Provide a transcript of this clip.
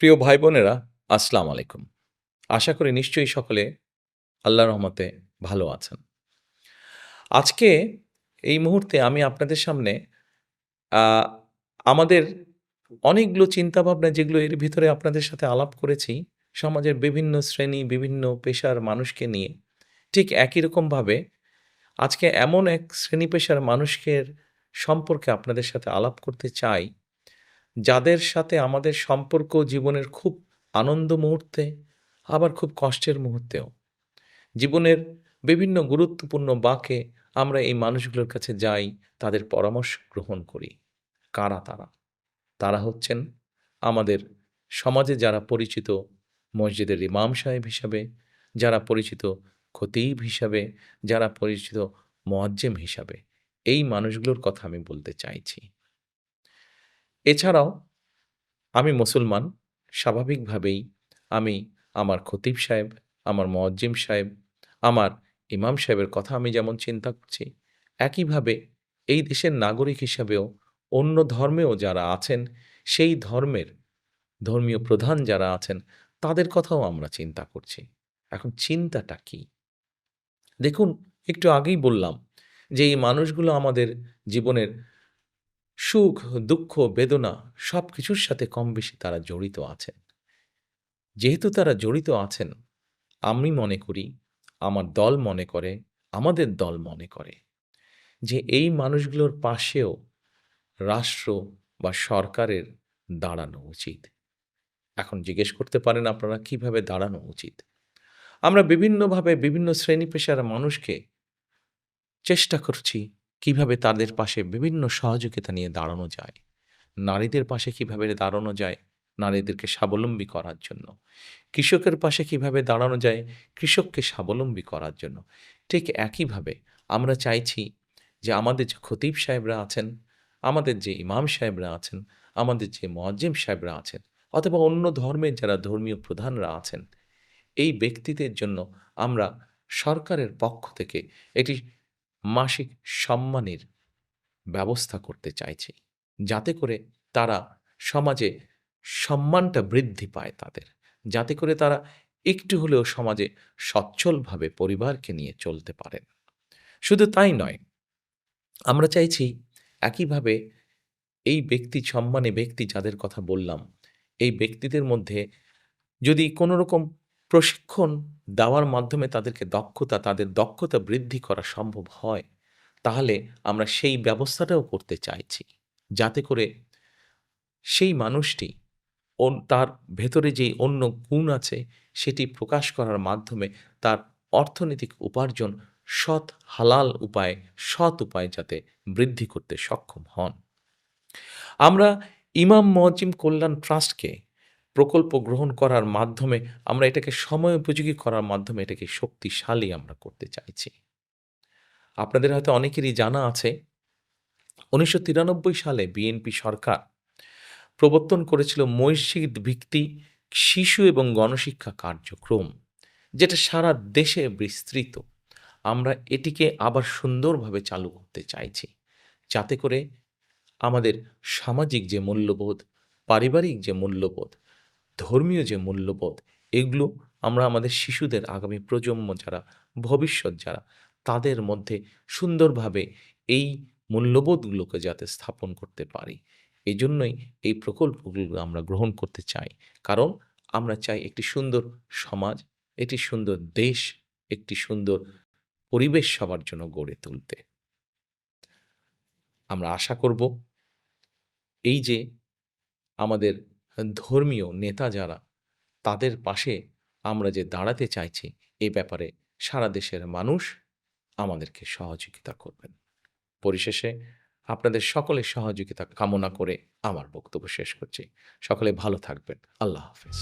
প্রিয় ভাই বোনেরা, আসসালামু আলাইকুম। আশা করি নিশ্চয়ই সকলে আল্লাহর রহমতে ভালো আছেন। আজকে এই মুহূর্তে আমি আপনাদের সামনে আ আমাদের অনেকগুলো চিন্তাভাবনা যেগুলো এর ভিতরে আপনাদের সাথে আলাপ করেছি, সমাজের বিভিন্ন শ্রেণী, বিভিন্ন পেশার মানুষকে নিয়ে। ঠিক একই রকমভাবে আজকে এমন এক শ্রেণী পেশার মানুষকের সম্পর্কে আপনাদের সাথে আলাপ করতে চাই, যাদের সাথে আমাদের সম্পর্ক জীবনের খুব আনন্দ মুহূর্তে, আবার খুব কষ্টের মুহূর্তেও। জীবনের বিভিন্ন গুরুত্বপূর্ণ বাঁকে আমরা এই মানুষগুলোর কাছে যাই, তাদের পরামর্শ গ্রহণ করি। কারা তারা? তারা হচ্ছেন আমাদের সমাজে যারা পরিচিত মসজিদের ইমাম সাহেব হিসাবে, যারা পরিচিত খতিব হিসাবে, যারা পরিচিত মুয়াজ্জিম হিসাবে। এই মানুষগুলোর কথা আমি বলতে চাইছি। এছাড়াও আমি মুসলমান, স্বাভাবিকভাবেই আমি আমার খতিব সাহেব, আমার মুয়াজ্জিম সাহেব, আমার ইমাম সাহেবের কথা আমি যেমন চিন্তা করছি, একইভাবে এই দেশের নাগরিক হিসাবেও অন্য ধর্মেও যারা আছেন, সেই ধর্মের ধর্মীয় প্রধান যারা আছেন, তাদের কথাও আমরা চিন্তা করছি। এখন চিন্তাটা কি? দেখুন, একটু আগেই বললাম যে এই মানুষগুলো আমাদের জীবনের সুখ, দুঃখ, বেদনা সবকিছুর সাথে কমবেশি তারা জড়িত আছেন। যেহেতু তারা জড়িত আছেন, আমি মনে করি, আমার দল মনে করে, আমাদের দল মনে করে যে এই মানুষগুলোর পাশেও রাষ্ট্র বা সরকারের দাঁড়ানো উচিত। এখন জিজ্ঞেস করতে পারেন আপনারা কিভাবে দাঁড়ানো উচিত? আমরা বিভিন্নভাবে বিভিন্ন শ্রেণী পেশার মানুষকে চেষ্টা করছি কিভাবে তাদের পাশে বিভিন্ন সহযোগিতা নিয়ে দাঁড়ানো যায়। নারীদের পাশে কিভাবে দাঁড়ানো যায়? নারীদেরকে স্বাবলম্বী করার জন্য। কৃষকের পাশে কিভাবে দাঁড়ানো যায়? কৃষককে স্বাবলম্বী করার জন্য। ঠিক একইভাবে আমরা চাইছি যে আমাদের যে খতিব সাহেবরা আছেন, আমাদের যে ইমাম সাহেবরা আছেন, আমাদের যে মুয়াজ্জিম সাহেবরা আছেন, অথবা অন্য ধর্মের যারা ধর্মীয় প্রধানরা আছেন, এই ব্যক্তিদের জন্য আমরা সরকারের পক্ষ থেকে একটি মাসিক সম্মানের ব্যবস্থা করতে চাইছি। যাতে করে তারা সমাজে সম্মানটা বৃদ্ধি পায় তাদের। যাতে করে তারা একটু হলেও সমাজে সচ্ছলভাবে পরিবারকে নিয়ে চলতে পারেন। শুধু তাই নয়, আমরা চাইছি একইভাবে এই ব্যক্তি সম্মানী ব্যক্তি যাদের কথা বললাম, এই ব্যক্তিদের মধ্যে যদি কোনো রকম প্রশিক্ষণ দেওয়ার মাধ্যমে তাদের দক্ষতা বৃদ্ধি করা সম্ভব হয়, তাহলে আমরা সেই ব্যবস্থাটাও করতে চাইছি। যাতে করে সেই মানুষটি তার ভেতরে যেই অন্য গুণ আছে, সেটি প্রকাশ করার মাধ্যমে তার অর্থনৈতিক উপার্জন সৎ হালাল উপায়ে, সৎ উপায়ে যাতে বৃদ্ধি করতে সক্ষম হন। আমরা ইমাম মুয়াজ্জিম কল্যাণ ট্রাস্টকে প্রকল্প গ্রহণ করার মাধ্যমে আমরা এটাকে সময়োপযোগী করার মাধ্যমে এটাকে শক্তিশালী আমরা করতে চাইছি। আপনাদের হয়তো অনেকেরই জানা আছে ১৯৯৩ সালে বিএনপি সরকার প্রবর্তন করেছিল মসজিদ ভিত্তিক শিশু এবং গণশিক্ষা কার্যক্রম, যেটা সারা দেশে বিস্তৃত। আমরা এটিকে আবার সুন্দরভাবে চালু করতে চাইছি। যাতে করে আমাদের সামাজিক যে মূল্যবোধ, পারিবারিক যে মূল্যবোধ, ধর্মীয় যে মূল্যবোধ, এগুলো আমরা আমাদের শিশুদের আগামী প্রজন্ম যারা, ভবিষ্যৎ যারা, তাদের মধ্যে সুন্দরভাবে এই মূল্যবোধগুলোকে যাতে স্থাপন করতে পারি। এজন্যই এই প্রকল্পগুলো আমরা গ্রহণ করতে চাই। কারণ আমরা চাই একটি সুন্দর সমাজ, একটি সুন্দর দেশ, একটি সুন্দর পরিবেশ সবার জন্য গড়ে তুলতে। আমরা আশা করব এই যে আমাদের ধর্মীয় নেতা যারা, তাদের পাশে আমরা যে দাঁড়াতে চাইছি, এ ব্যাপারে সারা দেশের মানুষ আমাদেরকে সহযোগিতা করবেন। পরিশেষে আপনাদের সকলের সহযোগিতা কামনা করে আমার বক্তব্য শেষ করছি। সকলে ভালো থাকবেন। আল্লাহ হাফেজ।